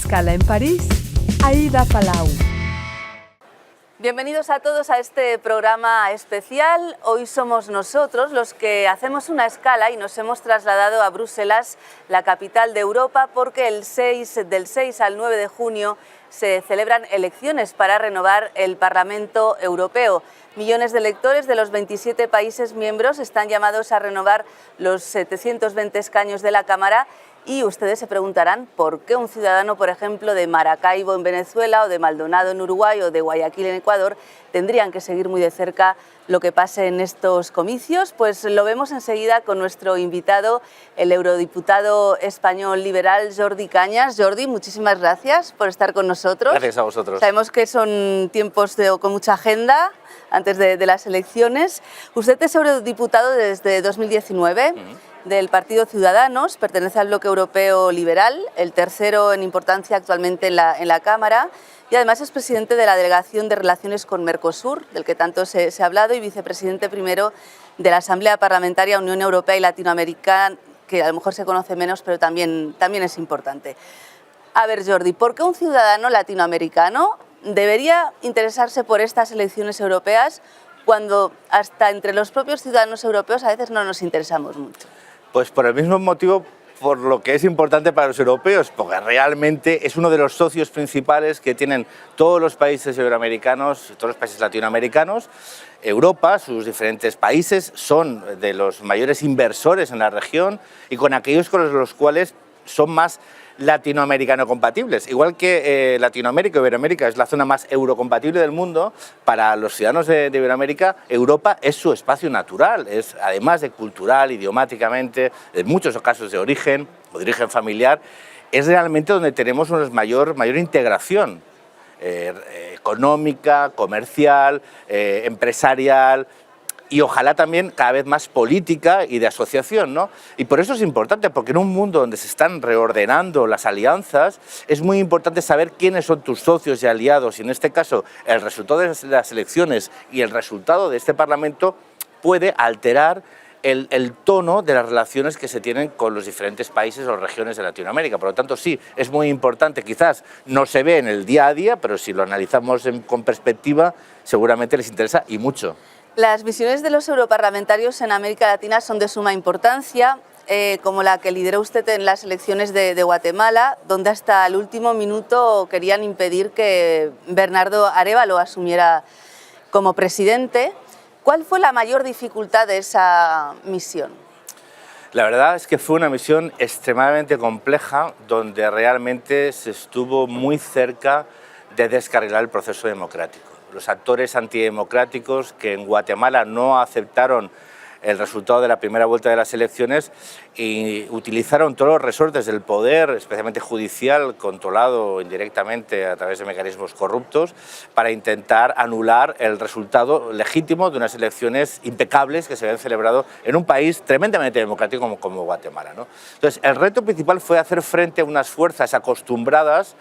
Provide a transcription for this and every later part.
escala en París, Aida Palau. Bienvenidos a todos a este programa especial. Hoy somos nosotros los que hacemos una escala y nos hemos trasladado a Bruselas, la capital de Europa, porque del 6 al 9 de junio se celebran elecciones para renovar el Parlamento Europeo. Millones de electores de los 27 países miembros están llamados a renovar los 720 escaños de la Cámara. Y ustedes se preguntarán por qué un ciudadano, por ejemplo, de Maracaibo en Venezuela o de Maldonado en Uruguay o de Guayaquil en Ecuador tendrían que seguir muy de cerca lo que pase en estos comicios. Pues lo vemos enseguida con nuestro invitado, el eurodiputado español liberal Jordi Cañas. Jordi, muchísimas gracias por estar con nosotros. Gracias a vosotros. Sabemos que son tiempos con mucha agenda antes de las elecciones. Usted es eurodiputado desde 2019. Del Partido Ciudadanos, pertenece al bloque europeo liberal, el tercero en importancia actualmente en la Cámara, y además es presidente de la Delegación de Relaciones con Mercosur, del que tanto se ha hablado, y vicepresidente primero de la Asamblea Parlamentaria Unión Europea y Latinoamericana, que a lo mejor se conoce menos, pero también es importante. A ver, Jordi, ¿por qué un ciudadano latinoamericano debería interesarse por estas elecciones europeas cuando hasta entre los propios ciudadanos europeos a veces no nos interesamos mucho? Pues por el mismo motivo por lo que es importante para los europeos, porque realmente es uno de los socios principales que tienen todos los países iberoamericanos, todos los países latinoamericanos. Europa, sus diferentes países, son de los mayores inversores en la región y con aquellos con los cuales son más latinoamericano compatibles. Igual que Latinoamérica o Iberoamérica es la zona más eurocompatible del mundo, para los ciudadanos de Iberoamérica, Europa es su espacio natural, es además de cultural, idiomáticamente, en muchos casos de origen o de origen familiar, es realmente donde tenemos una mayor integración económica, comercial, empresarial, y ojalá también cada vez más política y de asociación, ¿no? Y por eso es importante, porque en un mundo donde se están reordenando las alianzas, es muy importante saber quiénes son tus socios y aliados, y en este caso el resultado de las elecciones y el resultado de este Parlamento puede alterar el tono de las relaciones que se tienen con los diferentes países o regiones de Latinoamérica. Por lo tanto, sí, es muy importante, quizás no se ve en el día a día, pero si lo analizamos con perspectiva, seguramente les interesa y mucho. Las misiones de los europarlamentarios en América Latina son de suma importancia, como la que lideró usted en las elecciones de Guatemala, donde hasta el último minuto querían impedir que Bernardo Arévalo asumiera como presidente. ¿Cuál fue la mayor dificultad de esa misión? La verdad es que fue una misión extremadamente compleja, donde realmente se estuvo muy cerca de descarrilar el proceso democrático. Los actores antidemocráticos que en Guatemala no aceptaron el resultado de la primera vuelta de las elecciones y utilizaron todos los resortes del poder, especialmente judicial, controlado indirectamente a través de mecanismos corruptos, para intentar anular el resultado legítimo de unas elecciones impecables que se habían celebrado en un país tremendamente democrático como Guatemala, ¿no? Entonces, el reto principal fue hacer frente a unas fuerzas acostumbradas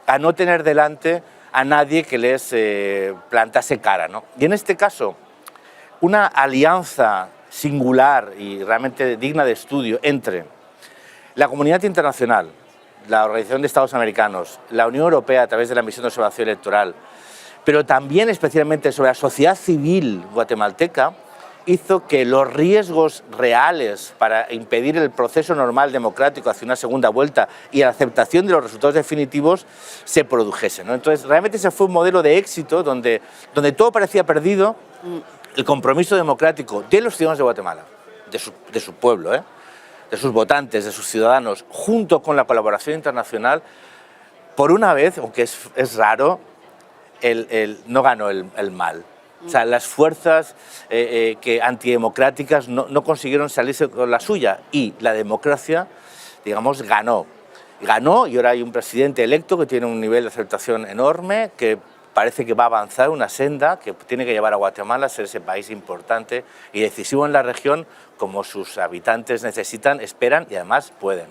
a no tener delante a nadie que les plantase cara, ¿no? Y en este caso, una alianza singular y realmente digna de estudio entre la comunidad internacional, la Organización de Estados Americanos, la Unión Europea a través de la Misión de Observación Electoral, pero también especialmente sobre la sociedad civil guatemalteca, hizo que los riesgos reales para impedir el proceso normal democrático hacia una segunda vuelta y la aceptación de los resultados definitivos se produjesen, ¿no? Entonces, realmente ese fue un modelo de éxito donde todo parecía perdido. El compromiso democrático de los ciudadanos de Guatemala, de su pueblo, de sus votantes, de sus ciudadanos, junto con la colaboración internacional, por una vez, aunque es raro, no ganó el mal. O sea, las fuerzas antidemocráticas no consiguieron salirse con la suya y la democracia, digamos, ganó. Ganó y ahora hay un presidente electo que tiene un nivel de aceptación enorme, que parece que va a avanzar una senda que tiene que llevar a Guatemala a ser ese país importante y decisivo en la región, como sus habitantes necesitan, esperan y además pueden.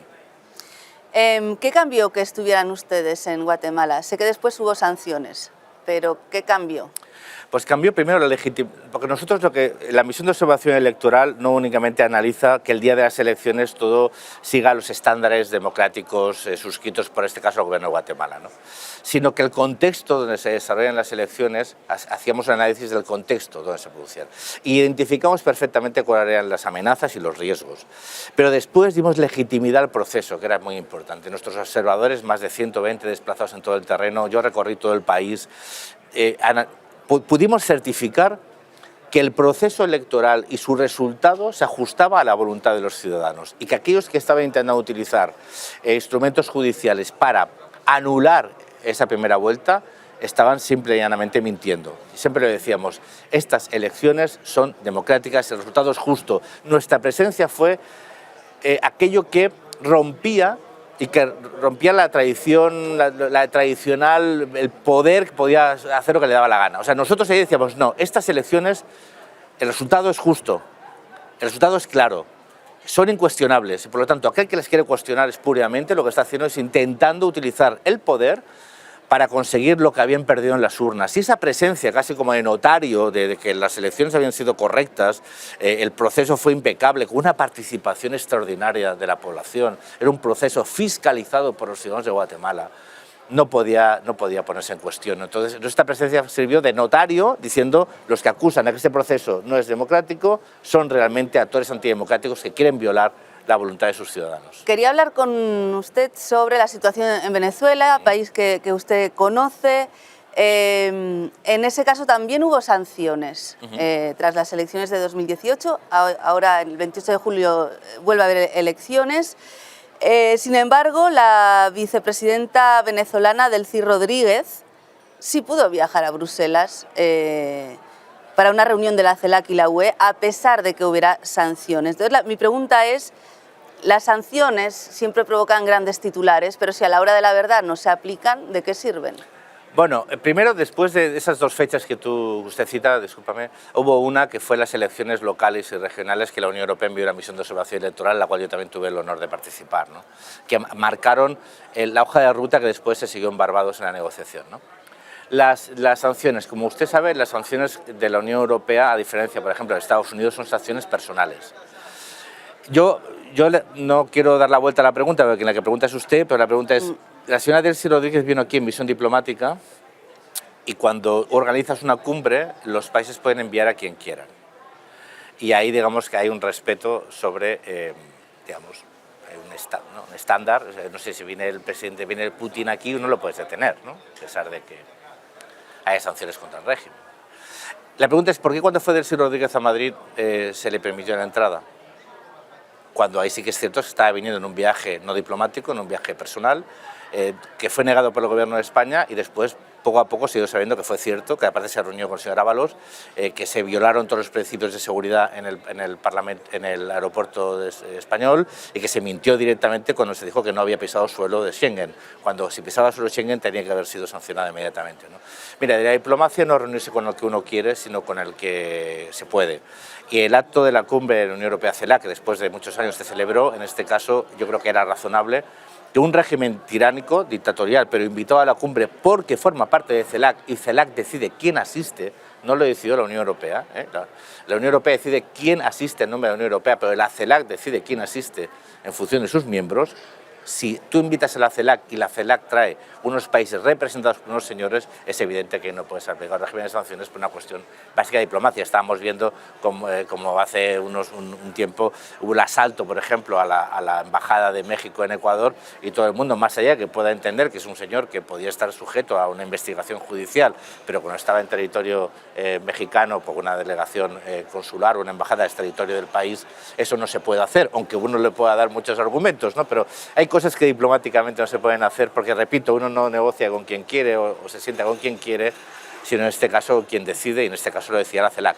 ¿Qué cambió que estuvieran ustedes en Guatemala? Sé que después hubo sanciones, pero ¿qué cambió? Pues cambió primero la legitimidad, porque nosotros la misión de observación electoral no únicamente analiza que el día de las elecciones todo siga los estándares democráticos suscritos por este caso el gobierno de Guatemala, ¿no? Sino que el contexto donde se desarrollan las elecciones, hacíamos un análisis del contexto donde se producían. Y identificamos perfectamente cuáles eran las amenazas y los riesgos. Pero después dimos legitimidad al proceso, que era muy importante. Nuestros observadores, más de 120 desplazados en todo el terreno, yo recorrí todo el país, pudimos certificar que el proceso electoral y su resultado se ajustaba a la voluntad de los ciudadanos y que aquellos que estaban intentando utilizar instrumentos judiciales para anular esa primera vuelta estaban simple y llanamente mintiendo. Siempre lo decíamos, estas elecciones son democráticas, el resultado es justo. Nuestra presencia fue aquello que rompía la tradición, la tradicional, el poder que podía hacer lo que le daba la gana. O sea, nosotros ahí decíamos, no, estas elecciones, el resultado es justo, el resultado es claro, son incuestionables y por lo tanto aquel que les quiere cuestionar espuriamente lo que está haciendo es intentando utilizar el poder para conseguir lo que habían perdido en las urnas. Y esa presencia casi como de notario de que las elecciones habían sido correctas, el proceso fue impecable, con una participación extraordinaria de la población, era un proceso fiscalizado por los ciudadanos de Guatemala, no podía ponerse en cuestión. Entonces, nuestra presencia sirvió de notario, diciendo los que acusan a que este proceso no es democrático son realmente actores antidemocráticos que quieren violar la voluntad de sus ciudadanos. Quería hablar con usted sobre la situación en Venezuela, país que usted conoce. En ese caso también hubo sanciones tras las elecciones de 2018. Ahora, el 28 de julio, vuelve a haber elecciones. Sin embargo, la vicepresidenta venezolana Delcy Rodríguez sí pudo viajar a Bruselas para una reunión de la CELAC y la UE, a pesar de que hubiera sanciones. Entonces, mi pregunta es, las sanciones siempre provocan grandes titulares, pero si a la hora de la verdad no se aplican, ¿de qué sirven? Bueno, primero, después de esas dos fechas que usted cita, discúlpame, hubo una que fue las elecciones locales y regionales que la Unión Europea envió una misión de observación electoral, en la cual yo también tuve el honor de participar, ¿no? Que marcaron la hoja de ruta que después se siguió en Barbados en la negociación, ¿no? Las sanciones, como usted sabe, las sanciones de la Unión Europea, a diferencia, por ejemplo, de Estados Unidos, son sanciones personales. Yo no quiero dar la vuelta a la pregunta, porque la que pregunta es usted, pero la pregunta es, la señora Delcy Rodríguez vino aquí en misión diplomática y cuando organizas una cumbre, los países pueden enviar a quien quieran. Y ahí digamos que hay un respeto sobre, digamos, un estándar. O sea, no sé si viene el presidente, viene Putin aquí, uno lo puedes detener, ¿no? A pesar de que haya sanciones contra el régimen. La pregunta es, ¿por qué cuando fue Delcy Rodríguez a Madrid se le permitió la entrada? Cuando ahí sí que es cierto que estaba viniendo en un viaje no diplomático, en un viaje personal, que fue negado por el gobierno de España y después, poco a poco, se ha ido sabiendo que fue cierto, que aparte se reunió con el señor Ábalos, que se violaron todos los principios de seguridad en el aeropuerto español y que se mintió directamente cuando se dijo que no había pisado suelo de Schengen, cuando si pisaba suelo de Schengen tenía que haber sido sancionado inmediatamente, ¿no? Mira, de la diplomacia no reunirse con el que uno quiere, sino con el que se puede. Y el acto de la cumbre de la Unión Europea-CELAC, que después de muchos años se celebró, en este caso yo creo que era razonable, que un régimen tiránico, dictatorial, pero invitado a la cumbre porque forma parte de CELAC y CELAC decide quién asiste, no lo decidió la Unión Europea, la Unión Europea decide quién asiste en nombre de la Unión Europea, pero la CELAC decide quién asiste en función de sus miembros. Si tú invitas a la CELAC y la CELAC trae unos países representados por unos señores, es evidente que no puedes aplicar régimen de sanciones por una cuestión básica de diplomacia. Estábamos viendo como hace un tiempo hubo el asalto, por ejemplo, a la Embajada de México en Ecuador y todo el mundo, más allá que pueda entender que es un señor que podía estar sujeto a una investigación judicial, pero cuando estaba en territorio mexicano por una delegación consular o una embajada es territorio del país, eso no se puede hacer, aunque uno le pueda dar muchos argumentos, ¿no? Pero hay cosas que diplomáticamente no se pueden hacer porque, repito, uno no negocia con quien quiere o se sienta con quien quiere, sino en este caso quien decide, y en este caso lo decía la CELAC.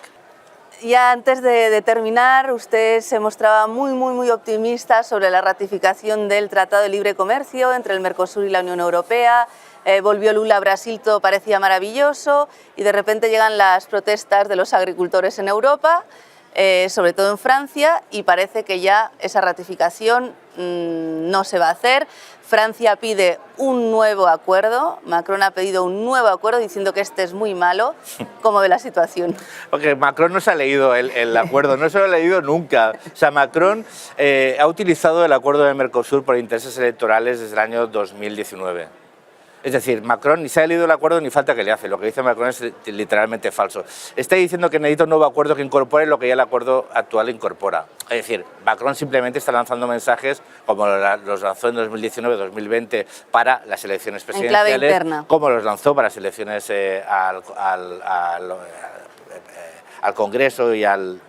Ya antes de terminar, usted se mostraba muy optimista sobre la ratificación del Tratado de Libre Comercio entre el Mercosur y la Unión Europea. Volvió Lula a Brasil, todo parecía maravilloso y de repente llegan las protestas de los agricultores en Europa, sobre todo en Francia, y parece que ya esa ratificación no se va a hacer. Francia pide un nuevo acuerdo, Macron ha pedido un nuevo acuerdo diciendo que este es muy malo. ¿Cómo ve la situación? Porque Macron no se ha leído el acuerdo, no se lo ha leído nunca. O sea, Macron ha utilizado el acuerdo de Mercosur por intereses electorales desde el año 2019. Es decir, Macron ni se ha leído el acuerdo ni falta que le hace. Lo que dice Macron es literalmente falso. Está diciendo que necesita un nuevo acuerdo que incorpore lo que ya el acuerdo actual incorpora. Es decir, Macron simplemente está lanzando mensajes como los lanzó en 2019, 2020 para las elecciones presidenciales, en clave interna, como los lanzó para las elecciones al Congreso y al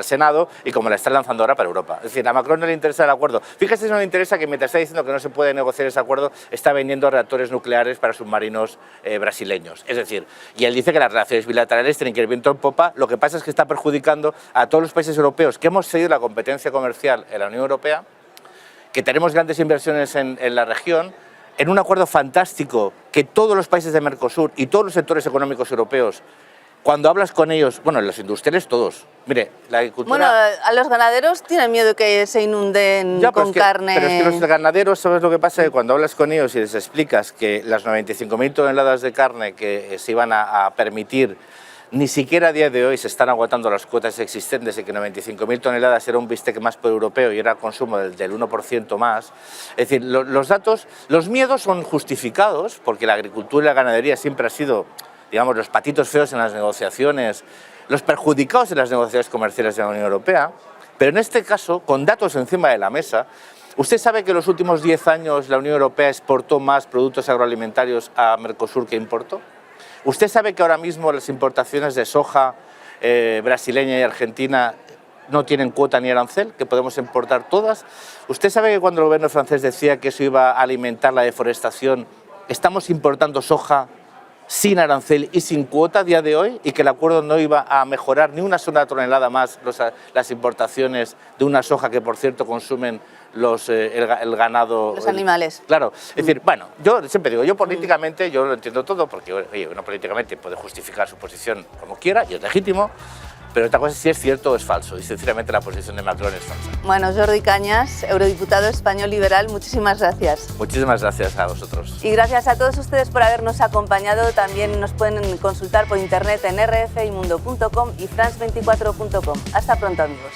Senado, y como la está lanzando ahora para Europa. Es decir, a Macron no le interesa el acuerdo. Fíjese si no le interesa que mientras está diciendo que no se puede negociar ese acuerdo, está vendiendo reactores nucleares para submarinos brasileños. Es decir, y él dice que las relaciones bilaterales tienen que ir viento en popa. Lo que pasa es que está perjudicando a todos los países europeos que hemos cedido la competencia comercial en la Unión Europea, que tenemos grandes inversiones en la región, en un acuerdo fantástico que todos los países de Mercosur y todos los sectores económicos europeos, cuando hablas con ellos, bueno, los industriales todos, mire, la agricultura... Bueno, a los ganaderos tienen miedo que se inunden con carne... Pero es que los ganaderos, ¿sabes lo que pasa? Que cuando hablas con ellos y les explicas que las 95.000 toneladas de carne que se iban a permitir, ni siquiera a día de hoy se están agotando las cuotas existentes y que 95.000 toneladas era un bistec más por europeo y era consumo del 1% más. Es decir, los datos, los miedos son justificados porque la agricultura y la ganadería siempre ha sido, digamos, los patitos feos en las negociaciones, los perjudicados en las negociaciones comerciales de la Unión Europea, pero en este caso, con datos encima de la mesa, usted sabe que en los últimos 10 años la Unión Europea exportó más productos agroalimentarios a Mercosur que importó. Usted sabe que ahora mismo las importaciones de soja brasileña y argentina no tienen cuota ni arancel, que podemos importar todas. Usted sabe que cuando el gobierno francés decía que eso iba a alimentar la deforestación, estamos importando soja sin arancel y sin cuota a día de hoy, y que el acuerdo no iba a mejorar ni una sola tonelada más las importaciones de una soja que, por cierto, consumen el ganado... Los animales. Claro, es decir, bueno, yo siempre digo, yo políticamente, yo lo entiendo todo, porque oye, uno políticamente puede justificar su posición como quiera, y es legítimo, pero otra cosa es si es cierto o es falso, y sinceramente la posición de Macron es falsa. Bueno, Jordi Cañas, eurodiputado español liberal, muchísimas gracias. Muchísimas gracias a vosotros. Y gracias a todos ustedes por habernos acompañado. También nos pueden consultar por internet en rfimundo.com y france24.com. Hasta pronto, amigos.